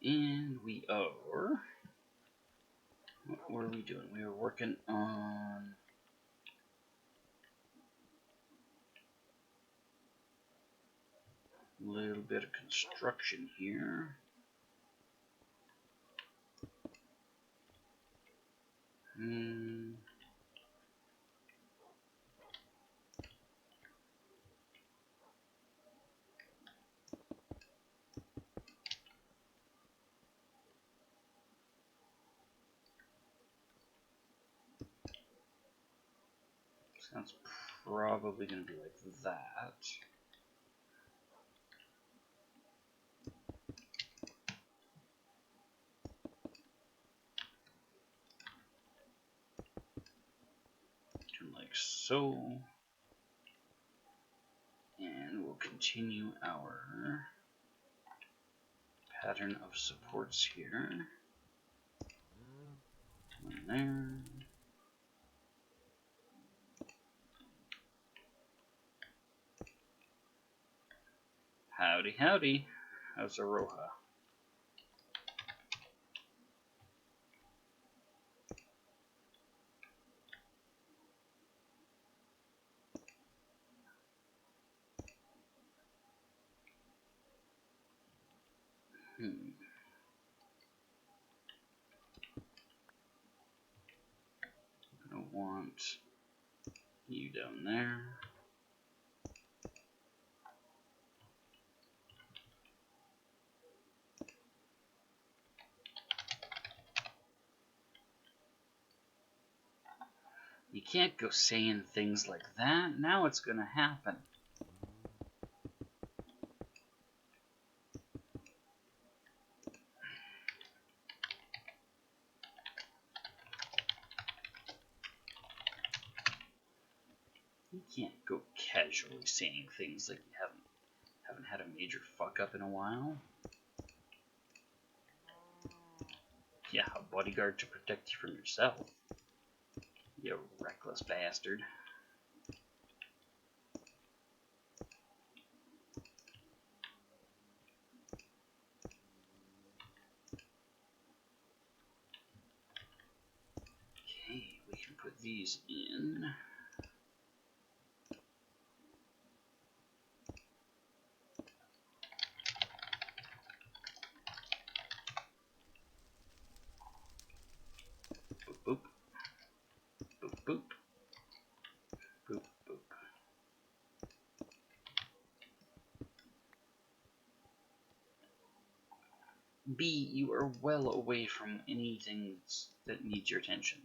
And we are... What were we doing? We were working on... a little bit of construction here. That's probably going to be like that. Like so. And we'll continue our pattern of supports here. One there. Howdy, howdy. How's Aroha? I'm gonna want you down there. You can't go saying things like that. Now it's gonna happen. You can't go casually saying things like you haven't had a major fuck up in a while. Yeah, a bodyguard to protect you from yourself. You reckless bastard. Okay, we can put these in. Boop, boop, boop, boop, boop. B, you are well away from anything that needs your attention.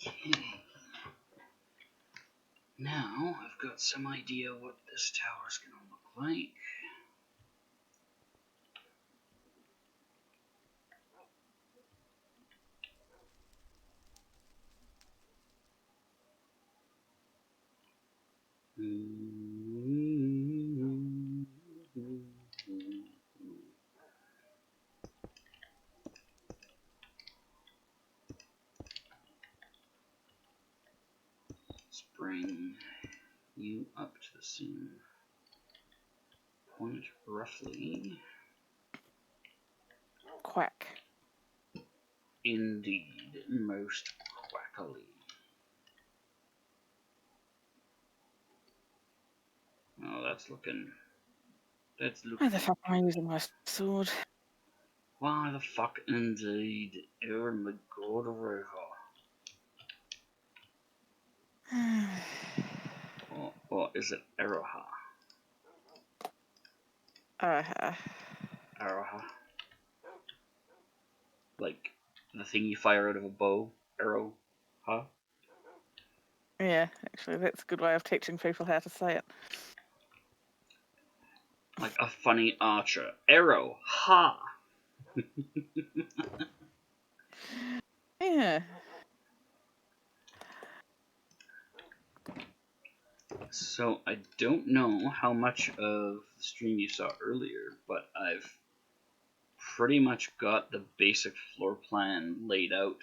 Okay. Now I've got some idea what this tower's gonna look like. seem point roughly. Quack. Indeed, most quackily. Oh, that's looking. Why the fuck am I using my sword? Why the fuck indeed? Oh my god, Rover. Or is it Aroha? Aroha. Like the thing you fire out of a bow? Arrow? Huh? Yeah, actually, that's a good way of teaching people how to say it. Like a funny archer. Arrow. Ha! Yeah. So I don't know how much of the stream you saw earlier, but I've pretty much got the basic floor plan laid out,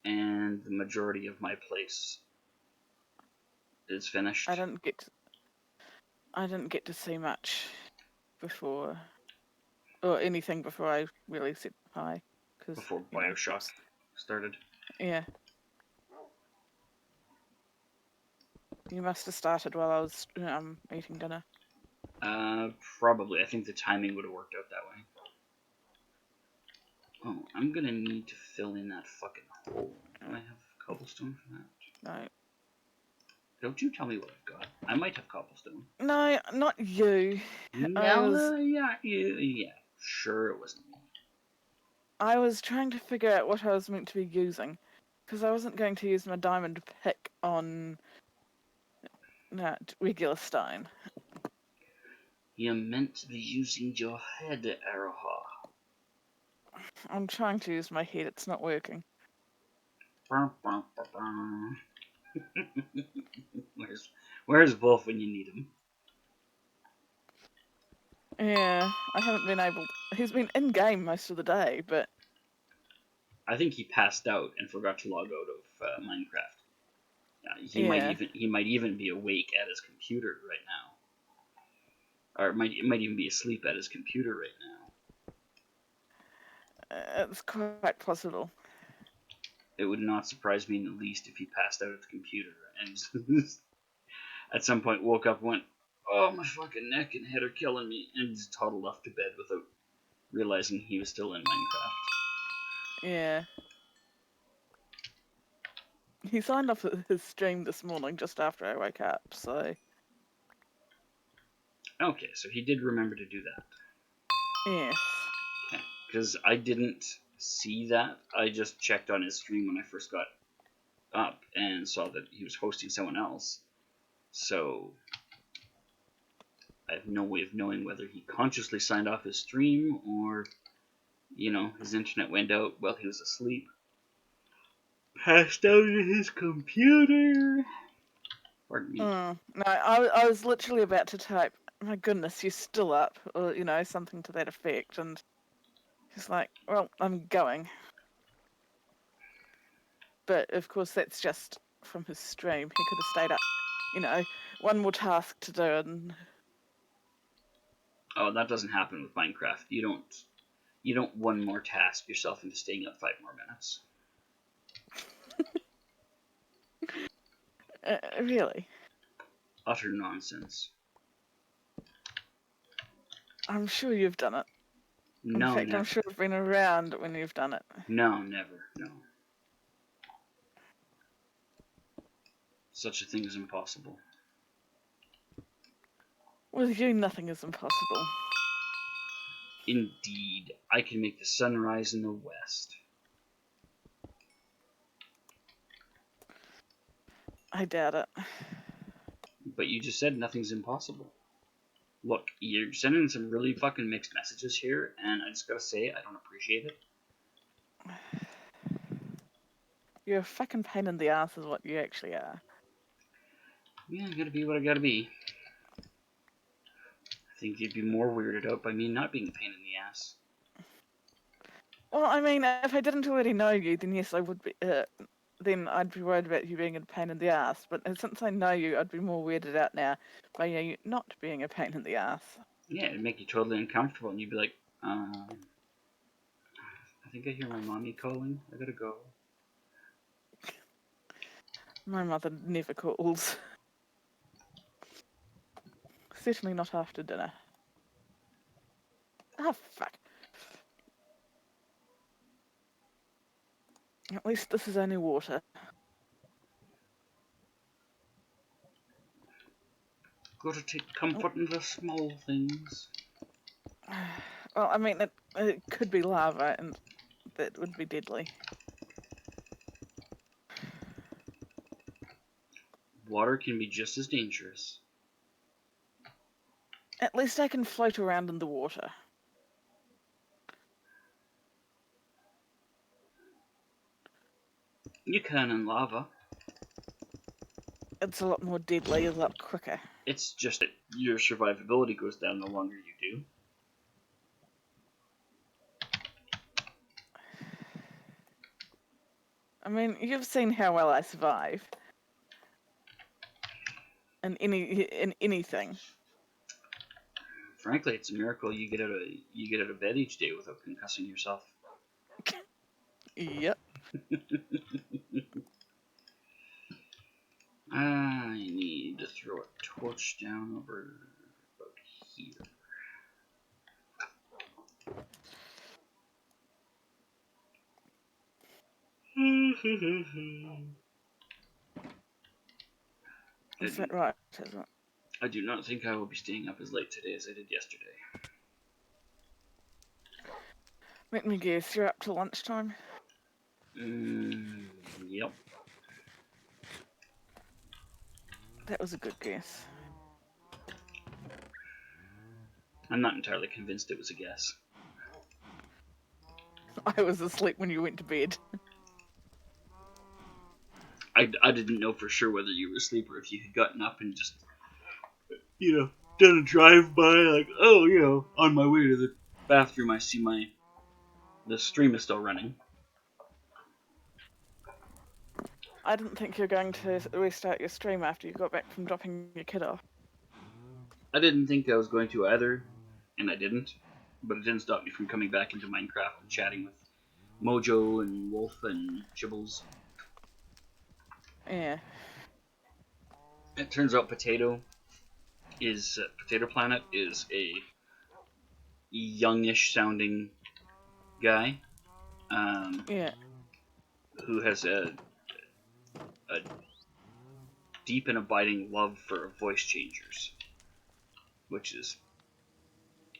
and the majority of my place is finished. I didn't get to see much before, or anything before I really said hi. Before Bioshock started. Yeah. You must have started while I was eating dinner. Probably. I think the timing would have worked out that way. Oh, I'm gonna need to fill in that fucking hole. Do I have cobblestone for that? No. Don't you tell me what I've got. I might have cobblestone. No, not you. No, yeah. Sure, it wasn't me. I was trying to figure out what I was meant to be using, because I wasn't going to use my diamond pick on regular stone. You're meant to be using your head, Aroha. I'm trying to use my head, it's not working. Where's Wolf when you need him? Yeah, I haven't been able. He's been in game most of the day, but I think he passed out and forgot to log out of Minecraft. He might even be awake at his computer right now, or it might even be asleep at his computer right now. It's quite possible. It would not surprise me in the least if he passed out at the computer and at some point woke up and went, "Oh, my fucking neck and head are killing me," and just toddled off to bed without realizing he was still in Minecraft. Yeah. He signed off his stream this morning just after I woke up, so. Okay, so he did remember to do that. Yes. Okay, because I didn't see that. I just checked on his stream when I first got up and saw that he was hosting someone else. So I have no way of knowing whether he consciously signed off his stream or, his internet went out while he was asleep. Passed out at his computer. Pardon me. No, I was literally about to type, "My goodness, you're still up," or something to that effect, and he's like, "Well, I'm going." But of course, that's just from his stream. He could have stayed up, one more task to do, and Oh, that doesn't happen with Minecraft. You don't one more task yourself into staying up 5 more minutes. Really. Utter nonsense. I'm sure you've done it. No, in fact, never. I'm sure I've been around when you've done it. No, never. No. Such a thing is impossible. With you, nothing is impossible. Indeed, I can make the sun rise in the west. I doubt it. But you just said nothing's impossible. Look, you're sending some really fucking mixed messages here, and I just gotta say, I don't appreciate it. You're a fucking pain in the ass is what you actually are. Yeah, I gotta be what I gotta be. I think you'd be more weirded out by me not being a pain in the ass. Well, I mean, if I didn't already know you, then yes, I would be. then I'd be worried about you being a pain in the ass. But since I know you, I'd be more weirded out now by you not being a pain in the ass. Yeah, it'd make you totally uncomfortable, and you'd be like, I think I hear my mommy calling. I gotta go. My mother never calls. Certainly not after dinner. Ah, fuck. At least this is only water. Gotta take comfort in the small things. Well, I mean, it could be lava, and that would be deadly. Water can be just as dangerous. At least I can float around in the water. You can in lava. It's a lot more deadly, a lot quicker. It's just that your survivability goes down the longer you do. I mean, you've seen how well I survive. In anything. Frankly, it's a miracle you get out of bed each day without concussing yourself. Yep. I need to throw a torch down over about here. Is that right? Is it? I do not think I will be staying up as late today as I did yesterday. Let me guess, you're up till lunchtime? Yep. That was a good guess. I'm not entirely convinced it was a guess. I was asleep when you went to bed. I didn't know for sure whether you were asleep or if you had gotten up and just, done a drive-by, like, oh, on my way to the bathroom, I see the stream is still running. I didn't think you were going to restart your stream after you got back from dropping your kid off. I didn't think I was going to either, and I didn't. But it didn't stop me from coming back into Minecraft and chatting with Mojo and Wolf and Chibbles. Yeah. It turns out Potato Planet is a youngish sounding guy. Yeah. Who has a deep and abiding love for voice changers, which is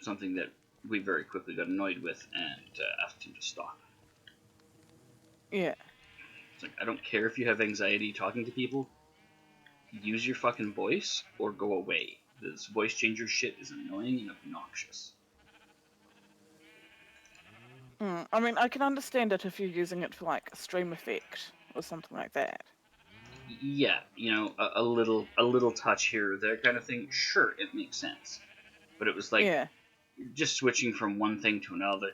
something that we very quickly got annoyed with and asked him to stop. Yeah. It's like, I don't care if you have anxiety talking to people, use your fucking voice or go away. This voice changer shit is annoying and obnoxious. I mean, I can understand it if you're using it for like a stream effect or something like that. Yeah, a little touch here or there kind of thing. Sure, it makes sense. But it was like, yeah. Just switching from one thing to another,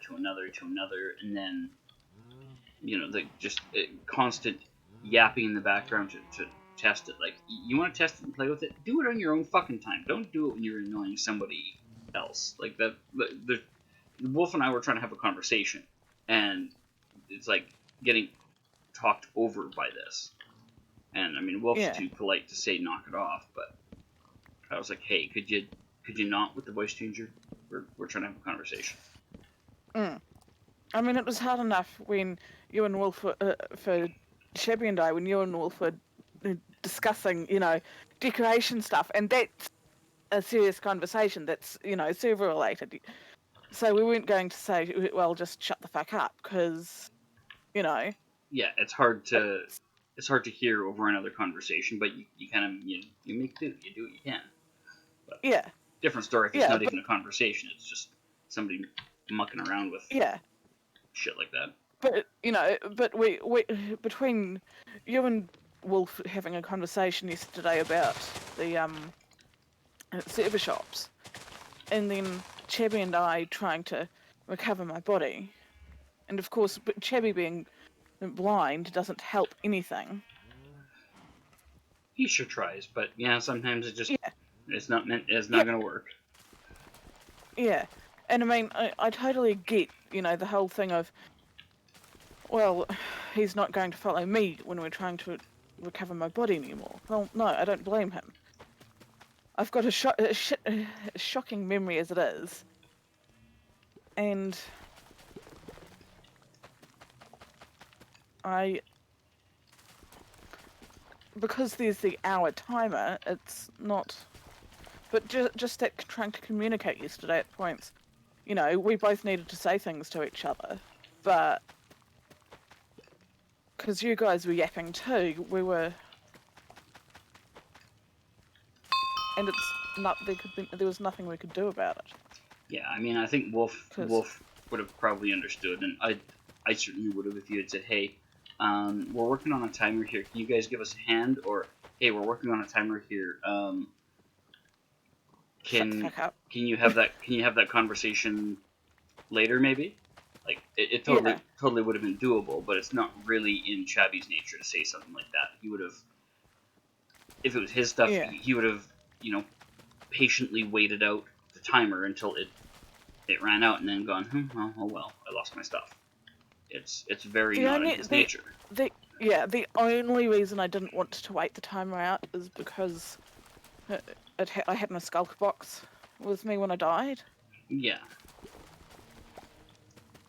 and then, the just constant yapping in the background to test it. Like, you want to test it and play with it? Do it on your own fucking time. Don't do it when you're annoying somebody else. Like, the Wolf and I were trying to have a conversation, and it's like getting talked over by this. And I mean, Wolf's too polite to say knock it off, but I was like, hey, could you not with the voice changer? We're trying to have a conversation. I mean, it was hard enough when you and Wolf were, for Shabby and I, when you and Wolf were discussing, decoration stuff, and that's a serious conversation that's, server related. So we weren't going to say, well, just shut the fuck up, because, Yeah, it's hard to hear over another conversation, but you kind of you make do, you do what you can. But yeah. Different story if it's not even a conversation. It's just somebody mucking around with shit like that. But we between you and Wolf having a conversation yesterday about the server shops, and then Chebby and I trying to recover my body, and of course Chebby being blind doesn't help anything. He sure tries, but yeah, sometimes it just Yeah. it's not Yeah. gonna work. Yeah. And I mean, I totally get, the whole thing of, well, he's not going to follow me when we're trying to recover my body anymore. Well, no, I don't blame him. I've got a shocking memory as it is. And because there's the hour timer, it's not. But just that trying to communicate yesterday at points, we both needed to say things to each other, but because you guys were yapping too, we were, and it's not there was nothing we could do about it. Yeah, I mean, I think Wolf would have probably understood, and I certainly would have if you had said, "Hey, we're working on a timer here. Can you guys give us a hand?" Or, "Hey, we're working on a timer here. Shut the Can fuck up. you have that conversation later, maybe?" Like it Yeah. totally would have been doable, but it's not really in Chabby's nature to say something like that. He would have, if it was his stuff, Yeah. he would have, patiently waited out the timer until it ran out and then gone, oh well, I lost my stuff. It's very not in his nature. The only reason I didn't want to wait the timer out is because I had my skulk box with me when I died. Yeah.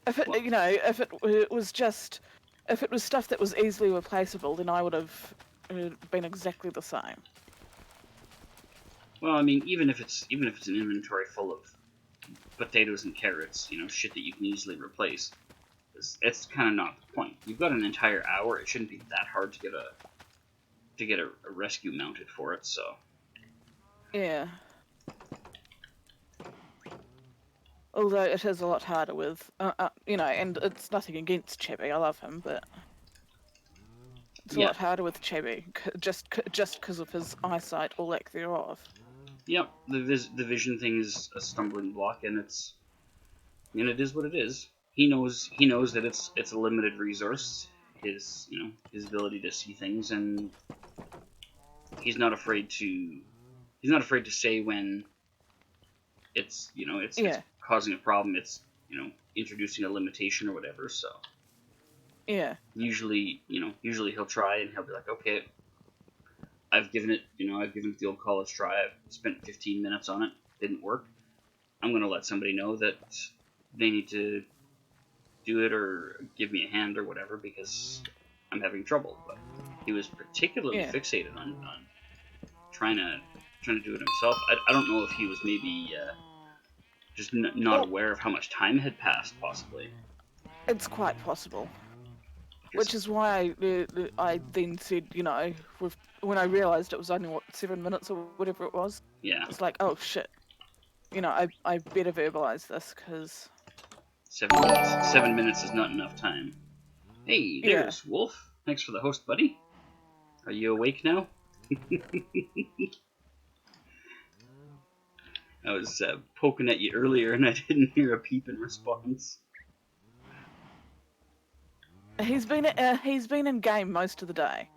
If it, Well, if it was just, if it was stuff that was easily replaceable, then I would have been exactly the same. well, I mean, even if it's an inventory full of potatoes and carrots, shit that you can easily replace, it's kind of not the point. You've got an entire hour. It shouldn't be that hard to get a rescue mounted for it. So. Yeah. Although it is a lot harder with, and it's nothing against Chevy. I love him, but it's a Yeah. lot harder with Chevy just because of his eyesight or lack thereof. Yep. The vision thing is a stumbling block, and it is what it is. He knows that it's a limited resource. His ability to see things, and he's not afraid to say when it's causing a problem. It's introducing a limitation or whatever. So Yeah. usually he'll try and he'll be like, okay, I've given it the old college try. I've spent 15 minutes on it. Didn't work. I'm gonna let somebody know that they need to do it or give me a hand or whatever because I'm having trouble. But he was particularly fixated on trying to do it himself. I don't know if he was maybe just not aware of how much time had passed, possibly. It's quite possible. Which is why I then said, when I realised it was only 7 minutes or whatever it was. Yeah. It's like, oh shit. I better verbalise this because 7 minutes is not enough time. Hey, there's Wolf. Thanks for the host, buddy. Are you awake now? I was poking at you earlier and I didn't hear a peep in response. He's been in game most of the day.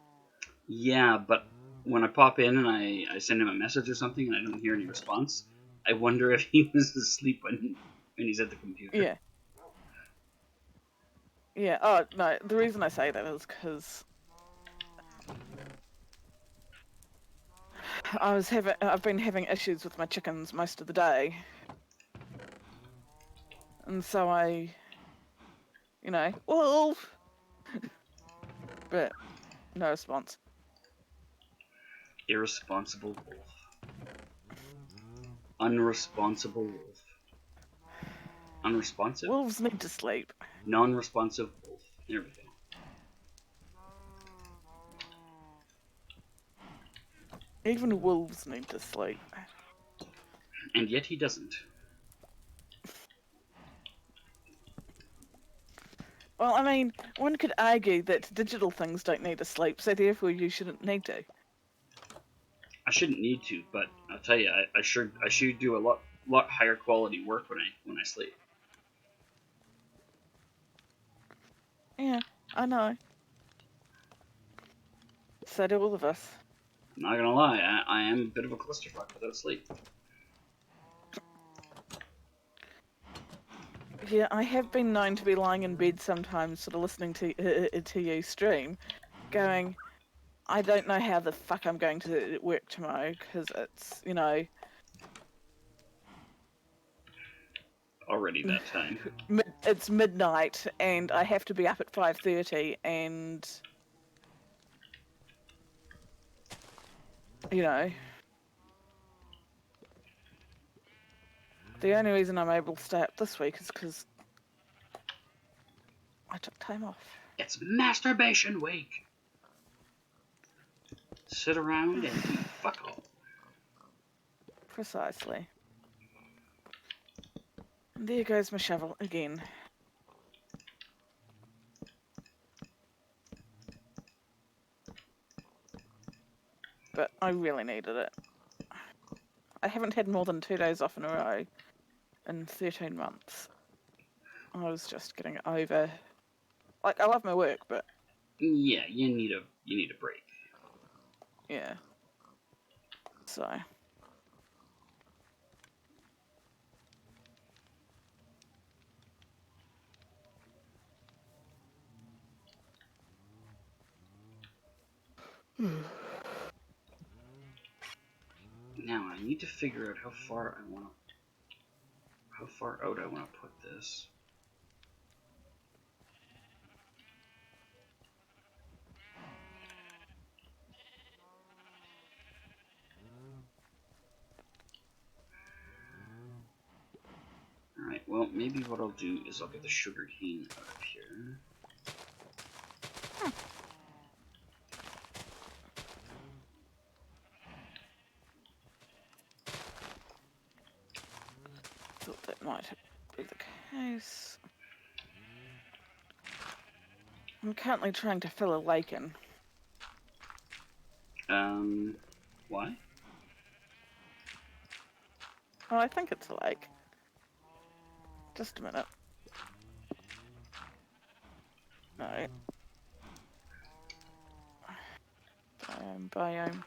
Yeah, but when I pop in and I send him a message or something and I don't hear any response, I wonder if he was asleep when he's at the computer. Yeah. Yeah. Oh no, the reason I say that is because I've been having issues with my chickens most of the day, and so Wolf, but no response. Irresponsible wolf. Unresponsible wolf. Unresponsive? Wolves need to sleep. Non-responsive wolf. There we go. Even wolves need to sleep. And yet he doesn't. Well, I mean, one could argue that digital things don't need to sleep, so therefore you shouldn't need to. I shouldn't need to, but I'll tell you, I sure do a lot higher quality work when I sleep. Yeah, I know. So do all of us. I'm not gonna lie, I am a bit of a clusterfuck without sleep. Yeah, I have been known to be lying in bed sometimes, sort of listening to you stream, going, I don't know how the fuck I'm going to work tomorrow, because it's, you know, Already that time. it's midnight, and I have to be up at 5:30, and, you know, the only reason I'm able to stay up this week is because I took time off. It's masturbation week! Sit around and do fuck all. Precisely. And there goes my shovel again. But I really needed it. I haven't had more than 2 days off in a row in 13 months. I was just getting over. Like, I love my work, but Yeah, you need a break. yeah. So. Now I need to figure out how far out I want to put this. Alright, well, maybe what I'll do is I'll get the sugar cane out of here. Thought that might be the case. I'm currently trying to fill a lake in. Why? Oh, I think it's a lake. Just a minute. No. Biome.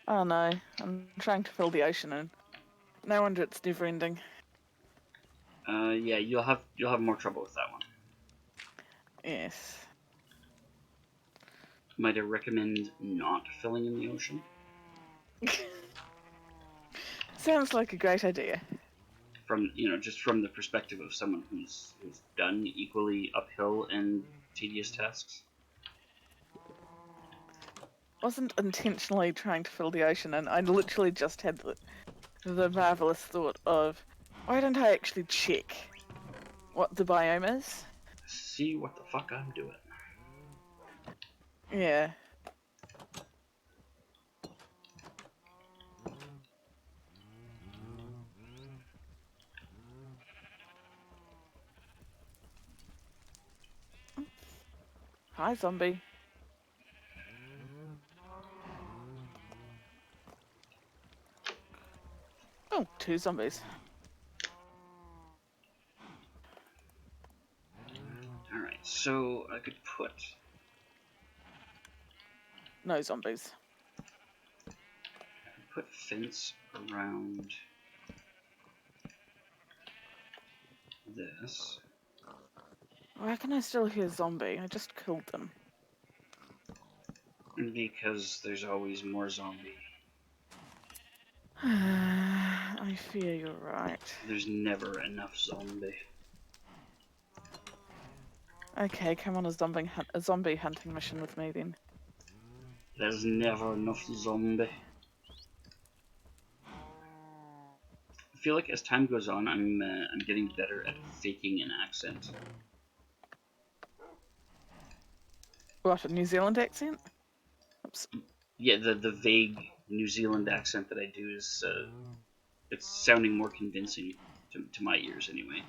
Oh no, I'm trying to fill the ocean in. No wonder it's never ending. Yeah, you'll have more trouble with that one. Yes. Might I recommend not filling in the ocean? Sounds like a great idea. From just from the perspective of someone who's done equally uphill and tedious tasks. Wasn't intentionally trying to fill the ocean in. I literally just had the marvelous thought of, why don't I actually check what the biome is? See what the fuck I'm doing. Yeah. Hi, zombie. Oh, 2 zombies. Alright, so I could No zombies. put fence around this. Why can I still hear zombie? I just killed them. Because there's always more zombie. I fear you're right. There's never enough zombie. Okay, come on a zombie hunting mission with me then. There's never enough zombie. I feel like as time goes on, I'm getting better at faking an accent. What, a New Zealand accent? Oops. Yeah, the vague New Zealand accent that I do is it's sounding more convincing to my ears anyway.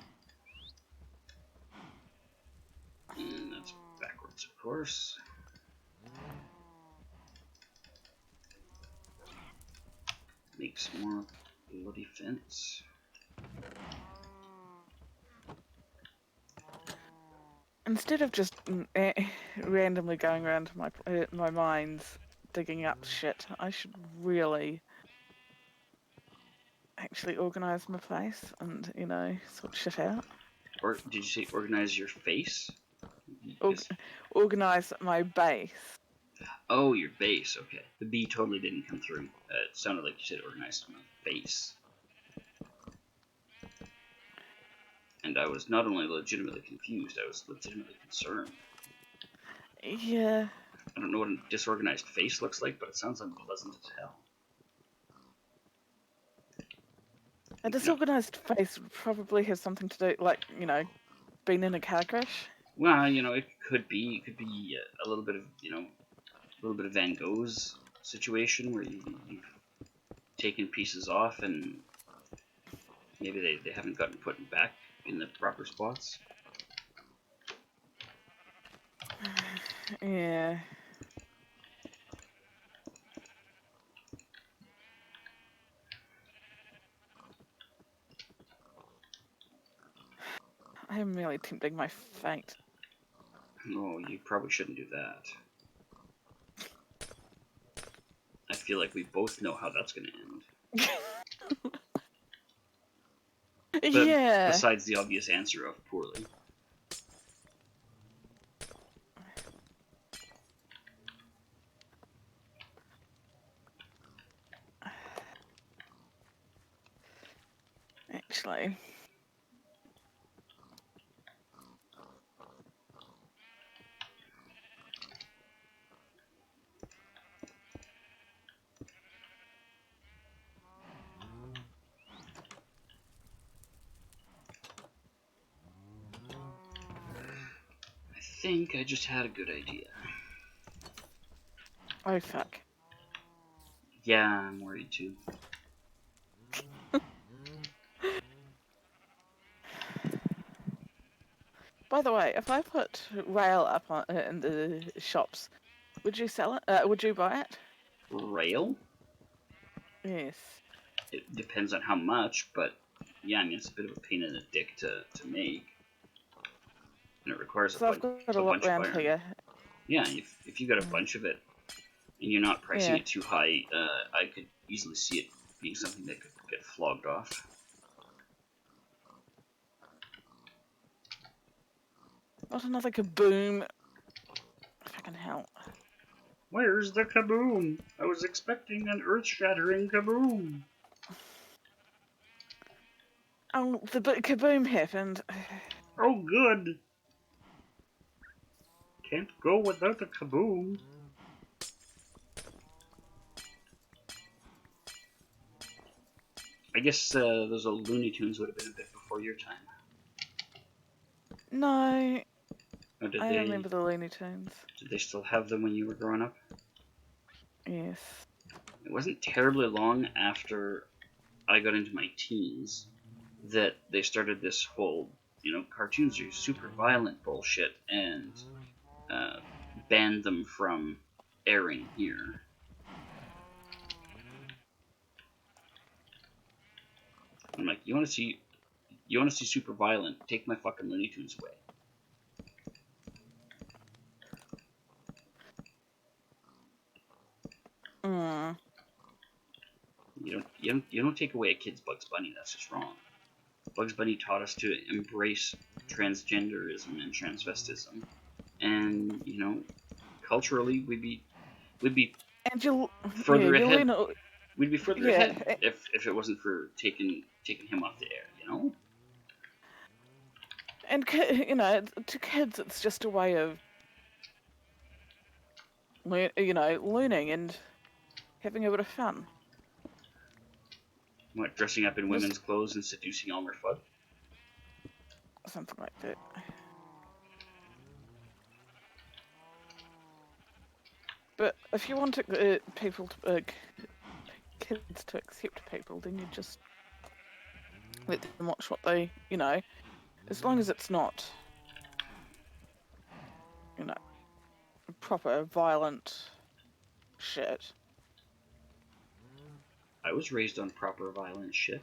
And that's backwards, of course. Make some more bloody fence. Instead of just randomly going around my mines digging up shit, I should really actually organise my place and, you know, sort shit out. Or did you say organize your face? Organise my base. Oh, your base. Okay. The B totally didn't come through. It sounded like you said organize my face. And I was not only legitimately confused, I was legitimately concerned. Yeah. I don't know what a disorganized face looks like, but it sounds unpleasant as hell. A disorganised face would probably have something to do, like, you know, being in a car crash. Well, you know, it could be a little bit of, you know, a little bit of Van Gogh's situation where you've taken pieces off and maybe they haven't gotten put back in the proper spots. Yeah. I am merely tempting my fate. No, you probably shouldn't do that. I feel like we both know how that's going to end. But Yeah. besides the obvious answer of poorly. Actually. I think I just had a good idea. Oh, fuck. Yeah, I'm worried too. By the way, if I put rail up on, in the shops, would you sell it? Would you buy it? Rail? Yes. It depends on how much, but yeah, I mean, it's a bit of a pain in the dick to make. And it requires So I've got a a lot bunch of around iron. here. Yeah, if you got a bunch of it and you're not pricing Yeah. it too high, I could easily see it being something that could get flogged off. Not another kaboom. Fucking hell. Where's the kaboom? I was expecting an earth-shattering kaboom. Oh, the kaboom happened. Oh, good. Can't go without a kaboom. I guess those old Looney Tunes would have been a bit before your time. No, Or I remember the Looney Tunes. did they still have them when you were growing up? Yes. It wasn't terribly long after I got into my teens that they started this whole, you know, cartoons are super violent bullshit and banned them from airing here. I'm like, you want to see super violent? Take my fucking Looney Tunes away. Mm. You don't take away a kid's Bugs Bunny. That's just wrong. Bugs Bunny taught us to embrace transgenderism and transvestism, and you know, culturally we'd be And you'll further you'll ahead. learn. We'd be further Yeah, ahead if it wasn't for taking him off the air. You know. and you know, to kids, it's just a way of learning and having a bit of fun. What, dressing up in Just women's clothes and seducing Elmer Fudd? something like that. But if you want people to kids to accept people, then you just let them watch what they, you know, as long as it's not, you know, proper violent shit. I was raised on proper violent shit.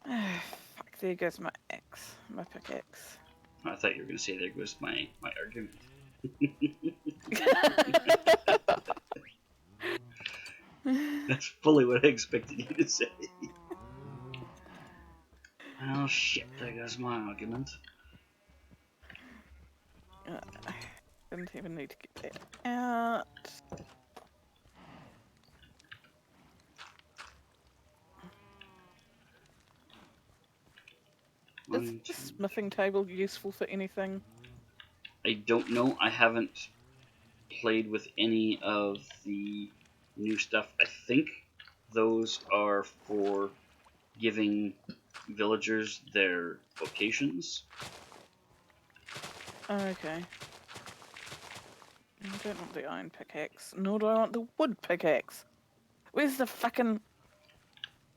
Fuck, there goes my axe. My pickaxe. I thought you were going to say there goes my argument. That's fully what I expected you to say. Oh shit, there goes my argument. I didn't even need to get that out. Is the smithing table useful for anything? I don't know. I haven't played with any of the new stuff. I think those are for giving villagers their vocations. Oh, okay. I don't want the iron pickaxe, nor do I want the wood pickaxe. Where's the fucking...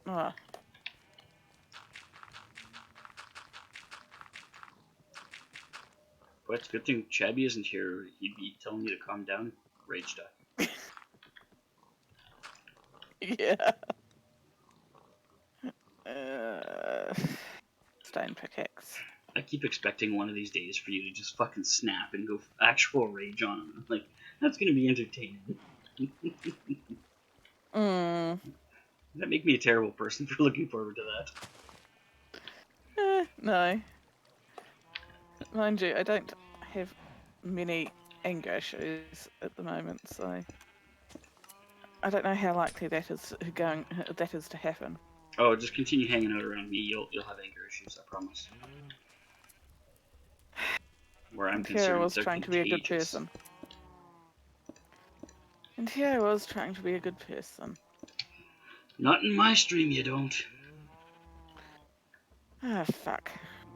Oh. But it's a good thing Chabby isn't here. He'd be telling me to calm down, rage die. Yeah. Stone pickaxe. I keep expecting one of these days for you to just fucking snap and go actual rage on him. Like, that's gonna be entertaining. That make me a terrible person for looking forward to that. No. Mind you, I don't have many anger issues at the moment, so I don't know how likely that is to happen. Oh, just continue hanging out around me. You'll have anger issues. I promise. Where I'm And here I concerned, was they're trying to be a good contagious. person. And here I was trying to be a good person. Not in my stream, you don't. Ah, fuck.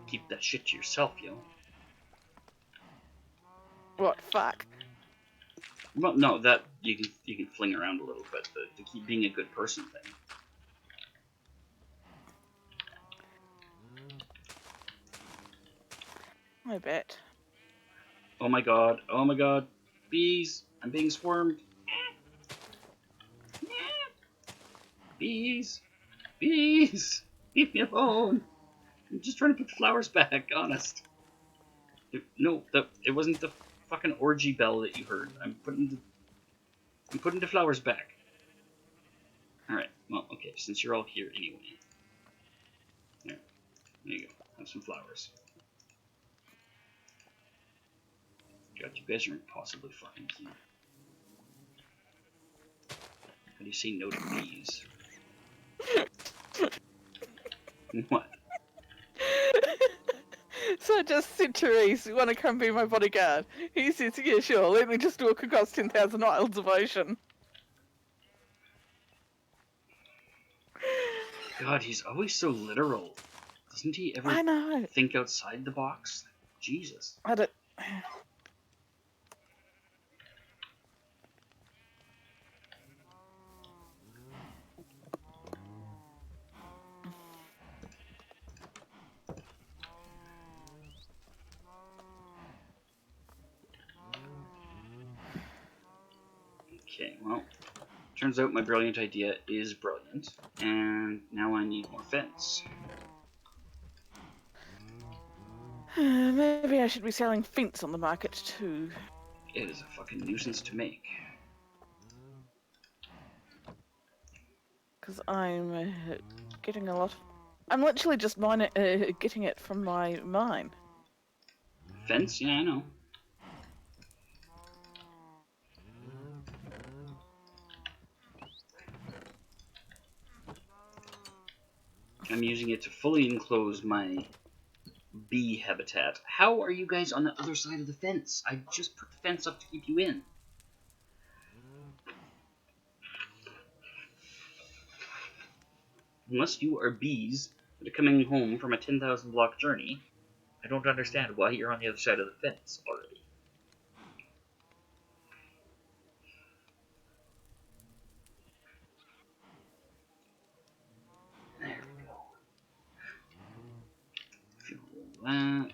Keep that shit to yourself, yo. What, fuck? Well, no, that you can fling around a little bit. The keep being a good person thing. I bet. Oh my god! Oh my god! Bees! I'm being swarmed. Bees! Bees! Leave me alone! I'm just trying to put the flowers back. Honest. It wasn't the fucking orgy bell that you heard. I'm putting the flowers back. Alright, well, okay, since you're all here anyway. There you go. Have some flowers. God, you guys are impossibly fucking cute. How do you say no to bees? What? So I just said to Reese, you want to come be my bodyguard? He says, yeah, sure, let me just walk across 10,000 miles of ocean. God, he's always so literal. Doesn't he ever I know. think outside the box? Jesus. I don't... Okay, well, turns out my brilliant idea is brilliant, and now I need more fence. Maybe I should be selling fence on the market too. It is a fucking nuisance to make. Because I'm getting a lot of... I'm literally just getting it from my mine. Fence? Yeah, I know. I'm using it to fully enclose my bee habitat. How are you guys on the other side of the fence? I just put the fence up to keep you in. Unless you are bees that are coming home from a 10,000 block journey, I don't understand why you're on the other side of the fence already. There we go. Fuel that.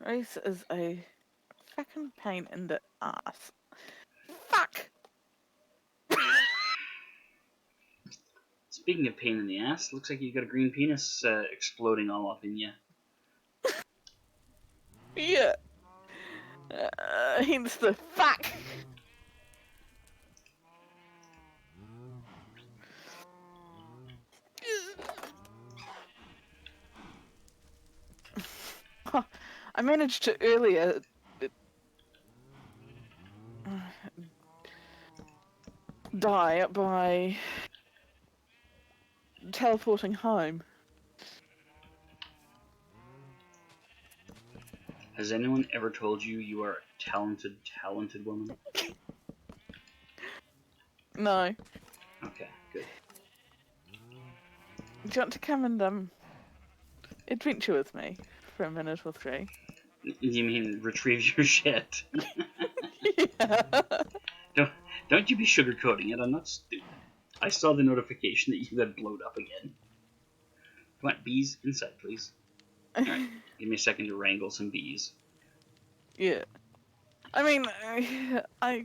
Reese is a fucking pain in the ass. Fuck! Speaking of pain in the ass, looks like you got a green penis exploding all up in you. Yeah. Hence the fuck. I managed to earlier die by teleporting home. Has anyone ever told you you are a talented, talented woman? No. Okay, good. Do you want to come and adventure with me for a minute or three? You mean retrieve your shit? Yeah. Don't you be sugarcoating it. I'm not stupid. I saw the notification that you got blowed up again. Come on, bees inside, please. All right, give me a second to wrangle some bees. Yeah. I mean, I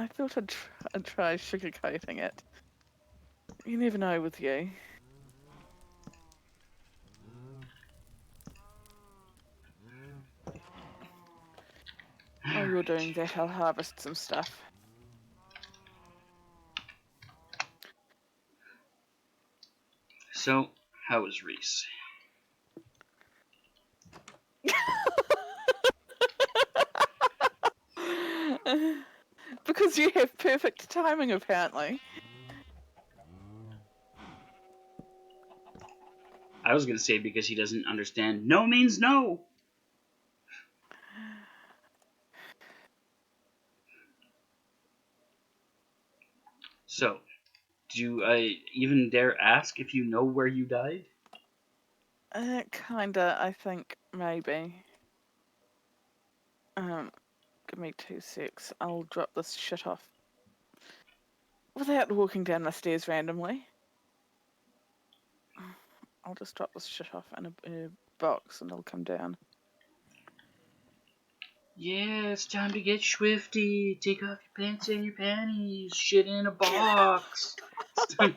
thought I'd try sugarcoating it. You never know with you. While you're doing that, I'll harvest some stuff. So, how is Reese? Because you have perfect timing, apparently. I was gonna say because he doesn't understand. No means no. So, do I even dare ask if you know where you died? Kinda, I think, maybe. Give me 2 secs. I'll drop this shit off. Without walking down the stairs randomly. I'll just drop this shit off in a box and it'll come down. Yeah, it's time to get swifty. Take off your pants and your panties. Shit in a box. I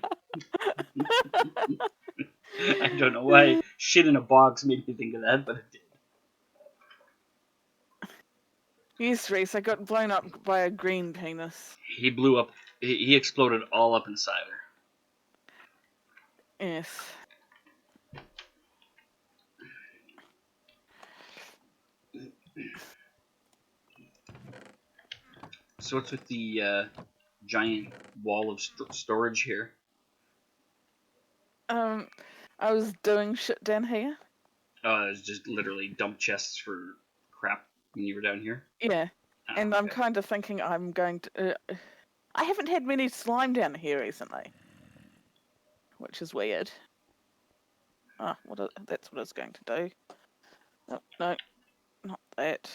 don't know why shit in a box made me think of that, but it did. Yes, Reese, I got blown up by a green penis. He blew up. He exploded all up inside her. Yes. So what's with the giant wall of storage here? I was doing shit down here. It's just literally dump chests for crap when you were down here. Yeah. Oh, And I'm okay. kind of thinking I'm going to. I haven't had many slime down here recently, which is weird. That's what it's going to do. Oh, no, not that.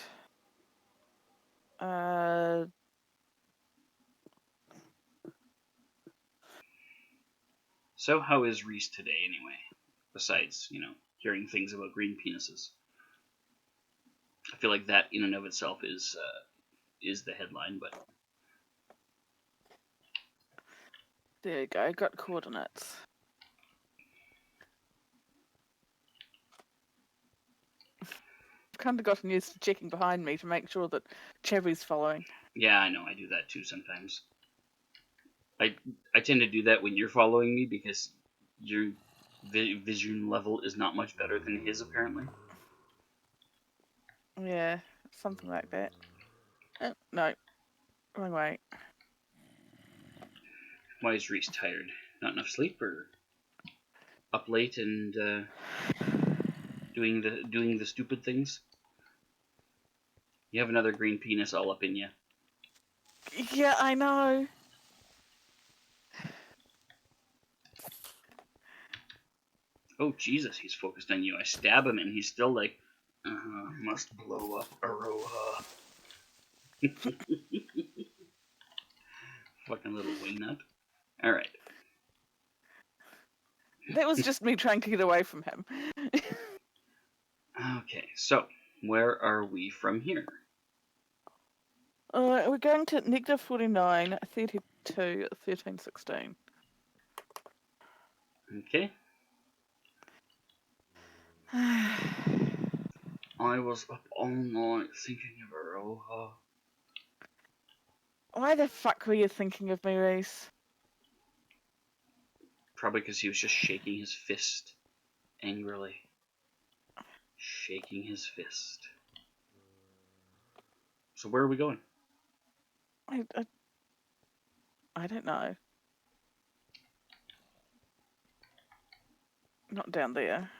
So how is Reese today anyway? Besides, hearing things about green penises. I feel like that in and of itself is the headline, but There you go. Got coordinates. I've kind of gotten used to checking behind me to make sure that Cherry's following. yeah, I know I do that too sometimes. I tend to do that when you're following me because your vision level is not much better than his apparently. Yeah, something like that. Oh, no, wrong way. Why is Reese tired? Not enough sleep, or up late and doing the stupid things? You have another green penis all up in you. Yeah, I know. Oh Jesus, he's focused on you. I stab him and he's still like, must blow up Aroha. Fucking little wingnut. All right. That was just me trying to get away from him. Okay, so where are we from here? We're going to negative 49, 32, 13, 16. Okay. I was up all night thinking of Aroha. Why the fuck were you thinking of me, Reese? Probably because he was just shaking his fist angrily. Shaking his fist. So where are we going? I don't know. Not down there.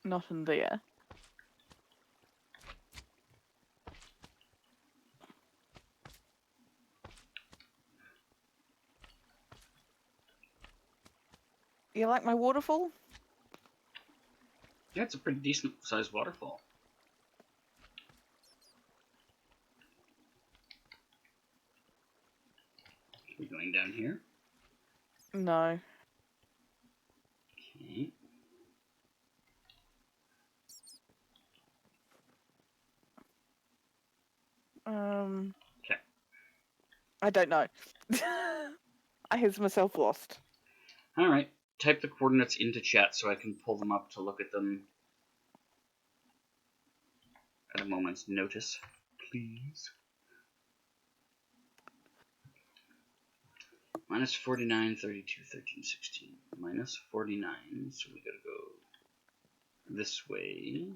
Not in there. You like my waterfall? Yeah, it's a pretty decent sized waterfall. Are we going down here? No. Okay. Okay. I don't know. I has myself lost. Alright. Type the coordinates into chat so I can pull them up to look at them at a moment's notice, please. Minus 49, 32, 13, 16. Minus 49, so we gotta go this way.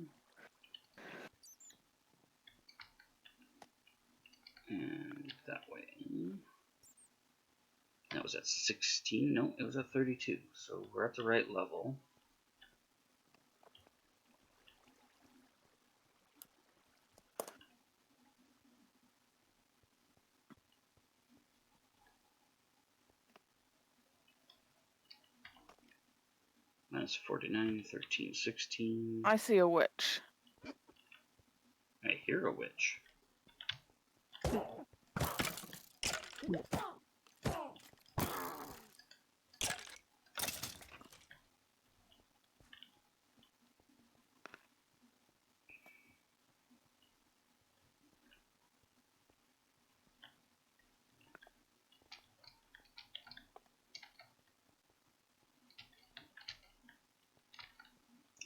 And that way. That was at 16. No, it was at 32. So we're at the right level. Minus 49, 13, 16. I see a witch. I hear a witch.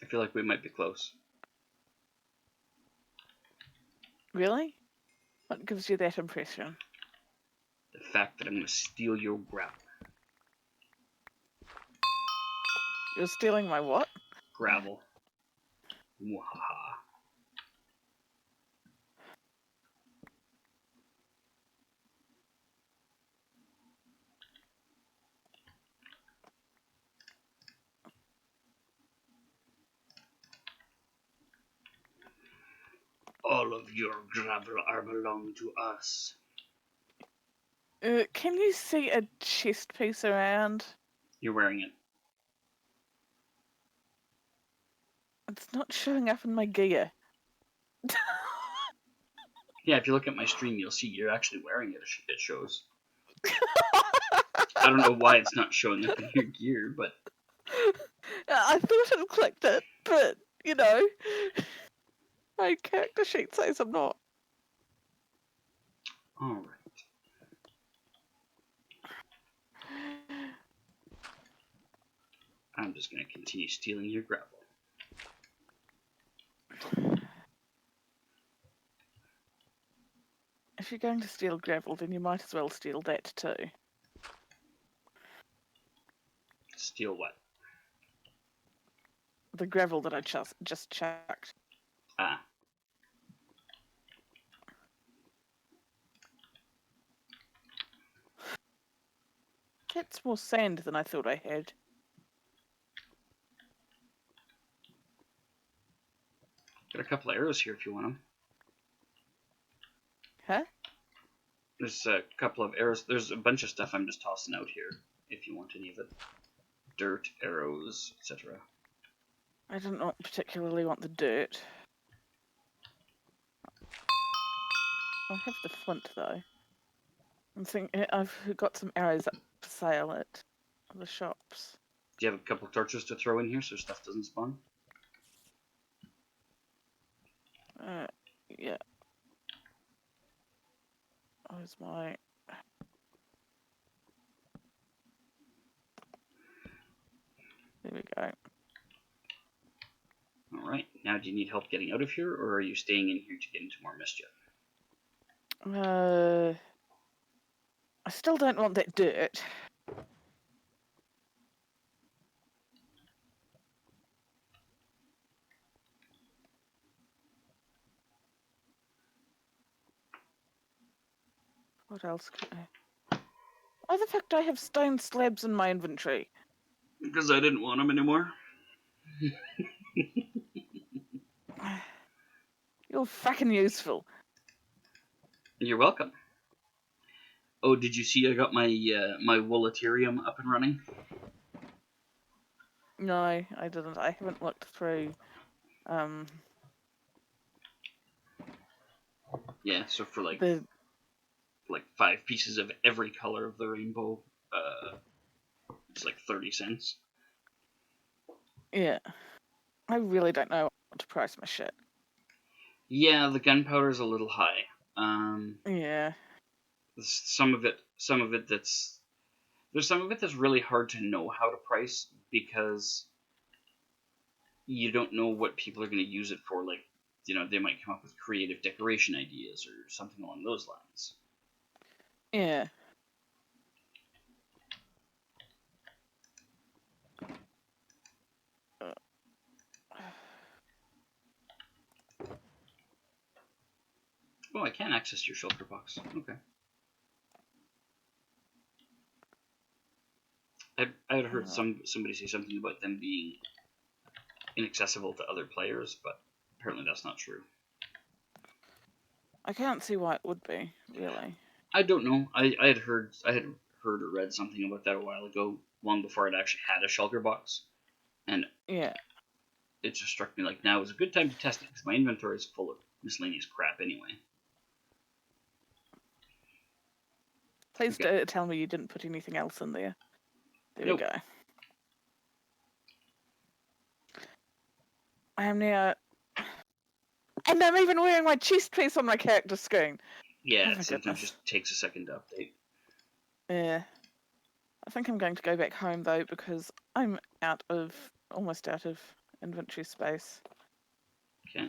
I feel like we might be close. Really? What gives you that impression? The fact that I'm going to steal your gravel. You're stealing my what? Gravel. Wahaha. All of your gravel are belong to us. Can you see a chest piece around? You're wearing it. It's not showing up in my gear. Yeah, if you look at my stream, you'll see you're actually wearing it. It shows. I don't know why it's not showing up in your gear, but I thought it clicked it, but you know, my character sheet says I'm not. all right. I'm just going to continue stealing your gravel. If you're going to steal gravel, then you might as well steal that too. Steal what? The gravel that I just chucked. Ah. That's more sand than I thought I had. Got a couple of arrows here if you want them. Huh? There's a couple of arrows. There's a bunch of stuff I'm just tossing out here if you want any of it. Dirt, arrows, etc. I didn't particularly want the dirt. I'll have the flint though. I'm thinking I've got some arrows up for sale at the shops. Do you have a couple torches to throw in here so stuff doesn't spawn? Yeah. Where's my... There we go. Alright, now do you need help getting out of here, or are you staying in here to get into more mischief? I still don't want that dirt. What else can I... Why the fuck do I have stone slabs in my inventory? Because I didn't want them anymore. You're fucking useful. You're welcome. Oh, did you see I got my my Woolaterium up and running? No, I didn't. I haven't looked through. Yeah, so for like The 5 pieces of every color of the rainbow, it's like 30 cents. yeah, I really don't know what to price my shit. Yeah, the gunpowder's a little high. Yeah. Some of it that's there's some of it that's really hard to know how to price because you don't know what people are going to use it for. Like, they might come up with creative decoration ideas or something along those lines. Yeah. Oh, I can access your shelter box. Okay. I had heard somebody say something about them being inaccessible to other players, but apparently that's not true. I can't see why it would be, really. I don't know. I had heard or read something about that a while ago, long before I'd actually had a shelter box, and Yeah. it just struck me like now is a good time to test it because my inventory is full of miscellaneous crap anyway. Please tell me you didn't put anything else in there. There Nope. we go. I am now... And I'm even wearing my chest piece on my character screen. Yeah, it sometimes just takes a second to update. Yeah. I think I'm going to go back home, though, because I'm almost out of inventory space. Okay.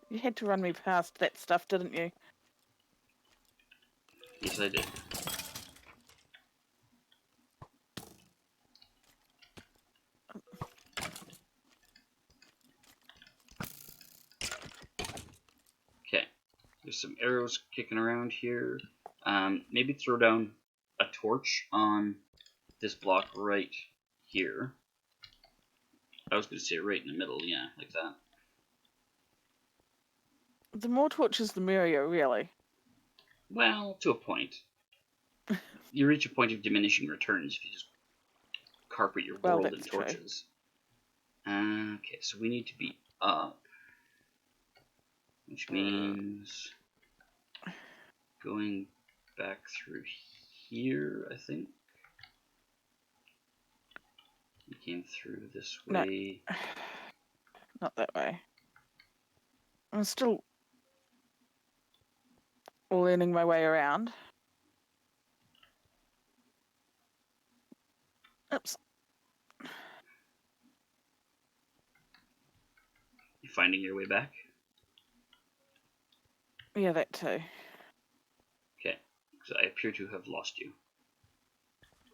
You had to run me past that stuff, didn't you? Yes, I did. Okay. There's some arrows kicking around here. Maybe throw down a torch on this block right here. I was going to say right in the middle, yeah, like that. The more torches, the merrier, really. Well, to a point. You reach a point of diminishing returns if you just carpet your world in torches. Okay, so we need to be up, which means going back through here, I think. We came through this way. No. Not that way. I'm still learning my way around. Oops. You finding your way back? Yeah, that too. Okay, because I appear to have lost you.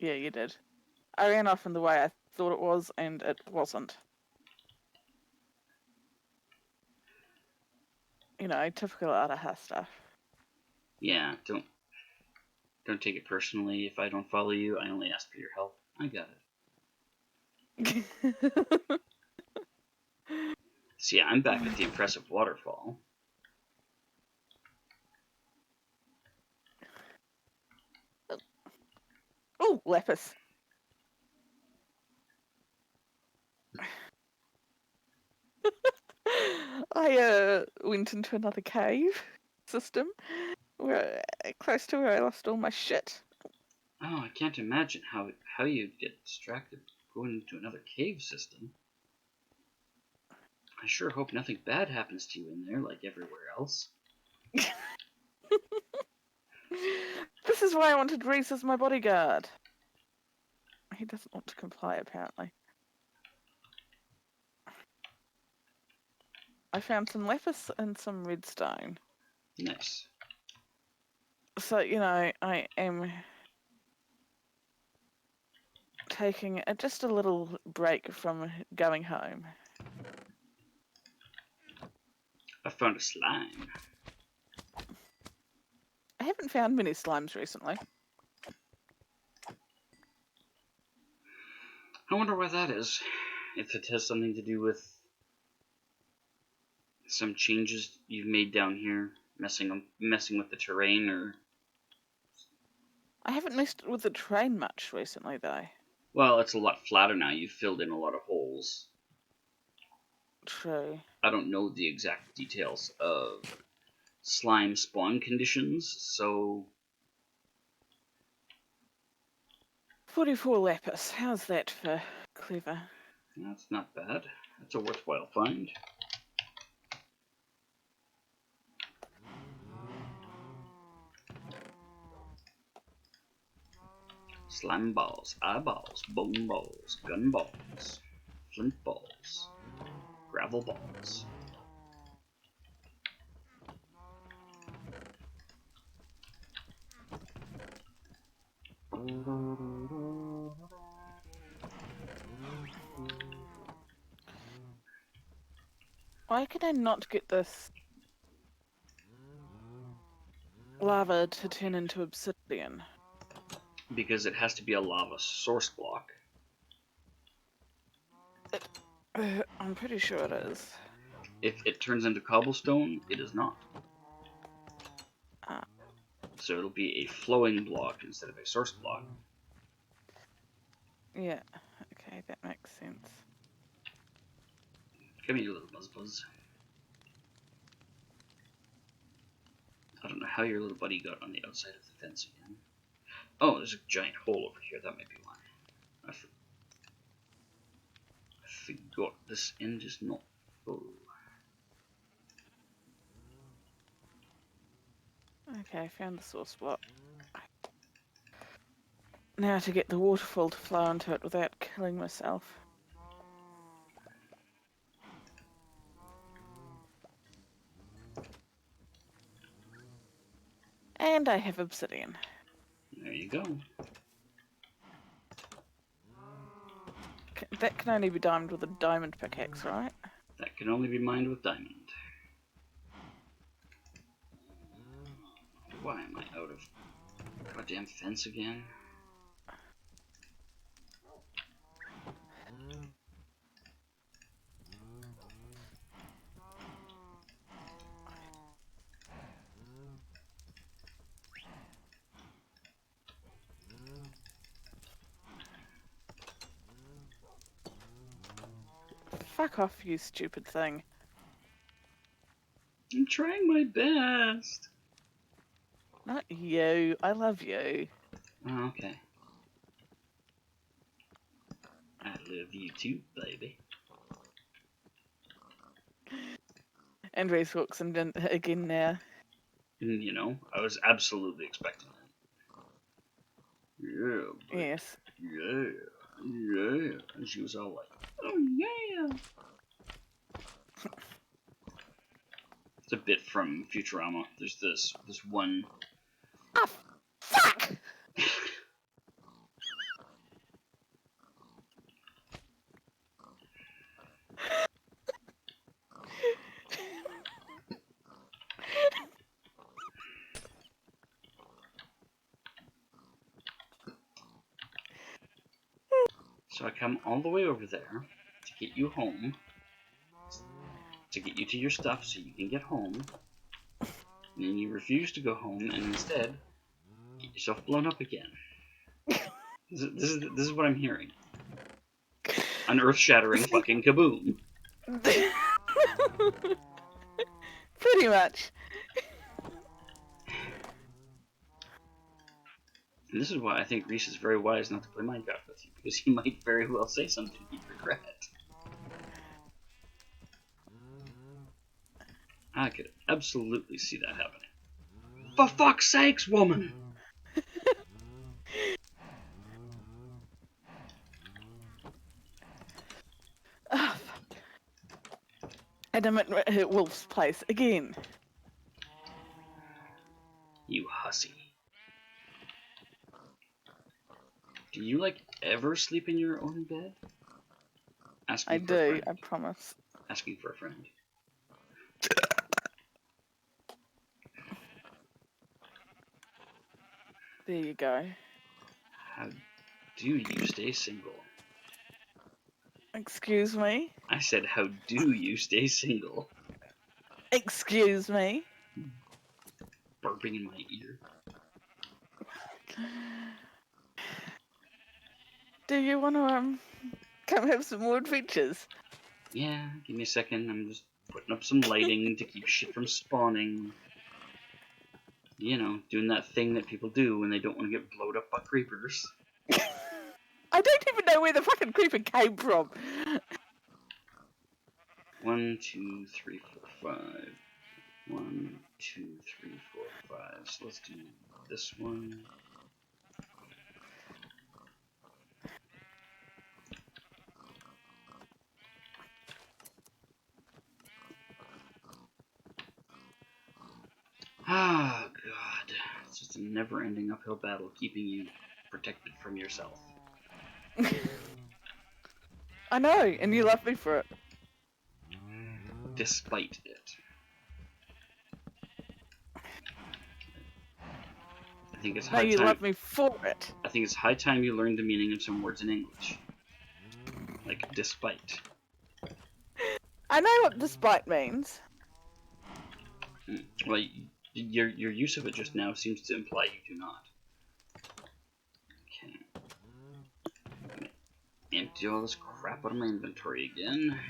Yeah, you did. I ran off in the way I thought it was, and it wasn't. Typical Araha stuff. Yeah, don't take it personally if I don't follow you. I only ask for your help. I got it. See, I'm back at the impressive waterfall. Oh, lapis. I went into another cave system, We're close to where I lost all my shit. Oh, I can't imagine how you'd get distracted going into another cave system. I sure hope nothing bad happens to you in there, like everywhere else. This is why I wanted Reese as my bodyguard. He doesn't want to comply, apparently. I found some lapis and some redstone. Nice. So, you know, I am taking just a little break from going home. I found a slime. I haven't found many slimes recently. I wonder why that is. If it has something to do with some changes you've made down here, messing with the terrain, or... I haven't messed with the train much recently, though. Well, it's a lot flatter now. You've filled in a lot of holes. True. I don't know the exact details of slime spawn conditions, so... 44 lapis. How's that for clever? That's not bad. That's a worthwhile find. Slime balls, eyeballs, bone balls, gun balls, flint balls, gravel balls. Why can I not get this lava to turn into obsidian? Because it has to be a lava source block. I'm pretty sure it is. If it turns into cobblestone, it is not. Ah. So it'll be a flowing block instead of a source block. Yeah, okay, that makes sense. Come here, little buzz. I don't know how your little buddy got on the outside of the fence again. Oh, there's a giant hole over here. That might be why. I forgot this end is not full. Okay, I found the source block. Now to get the waterfall to flow into it without killing myself. And I have obsidian. There you go. That can only be diamond with a diamond pickaxe, right? That can only be mined with diamond. Why am I out of goddamn fence again? Fuck off, you stupid thing. I'm trying my best. Not you. I love you. Oh, okay. I love you too, baby. And Reese walks in again now. And, you know, I was absolutely expecting that. Yeah, but Yes. yeah. And she was all like, oh yeah. It's a bit from Futurama. There's this one. Oh, fuck! So I come all the way over there to get you home, to get you to your stuff so you can get home. And then you refuse to go home and instead get yourself blown up again. This is what I'm hearing. An earth-shattering fucking kaboom. Pretty much. And this is why I think Reese is very wise not to play Minecraft with you, because he might very well say something he'd regret. I could absolutely see that happening. For fuck's sakes, woman! And I'm at Wolf's place again. You hussy. Do you, like, ever sleep in your own bed? I do, I promise. Asking for a friend. There you go. How do you stay single? Excuse me? I said, how do you stay single? Excuse me? Burping in my ear. Do you want to come have some more adventures? Yeah, give me a second. I'm just putting up some lighting to keep shit from spawning. You know, doing that thing that people do when they don't want to get blowed up by creepers. I don't even know where the fucking creeper came from. 1, 2, 3, 4, 5. 1, 2, 3, 4, 5. So let's do this one. Ah, God. It's just a never-ending uphill battle keeping you protected from yourself. I know, and you love me for it. Despite it. I think it's No, high you time. love me for it. I think it's high time you learned the meaning of some words in English. Like despite. I know what despite means. Well, your use of it just now seems to imply you do not. Okay. Empty all this crap out of my inventory again.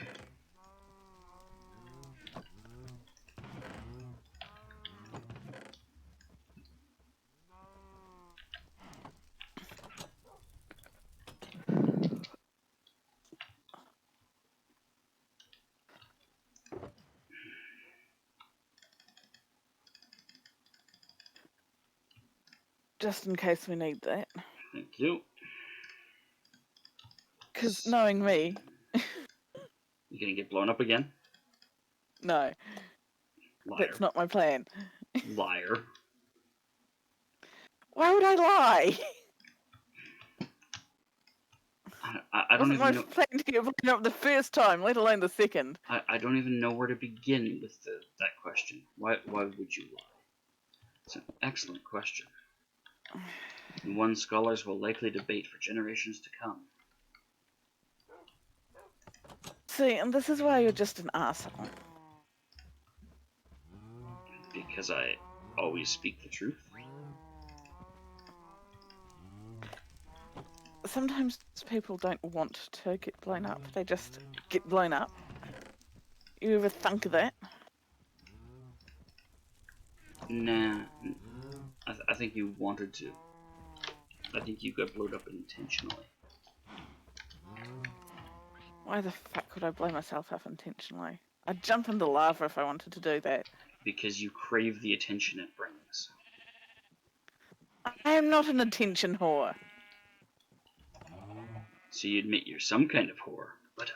Just in case we need that. Thank you. Because knowing me... You gonna get blown up again? No. Liar. That's not my plan. Liar. Why would I lie? I don't even know. Wasn't my plan to get blown up the first time, let alone the second. I don't even know where to begin with that question. Why would you lie? It's an excellent question. And one scholars will likely debate for generations to come. See, and this is why you're just an asshole. Because I always speak the truth. Sometimes people don't want to get blown up. They just get blown up. You ever think of that? Nah. I think you wanted to. I think you got blown up intentionally. Why the fuck would I blow myself up intentionally? I'd jump into lava if I wanted to do that. Because you crave the attention it brings. I am not an attention whore. So you admit you're some kind of whore. But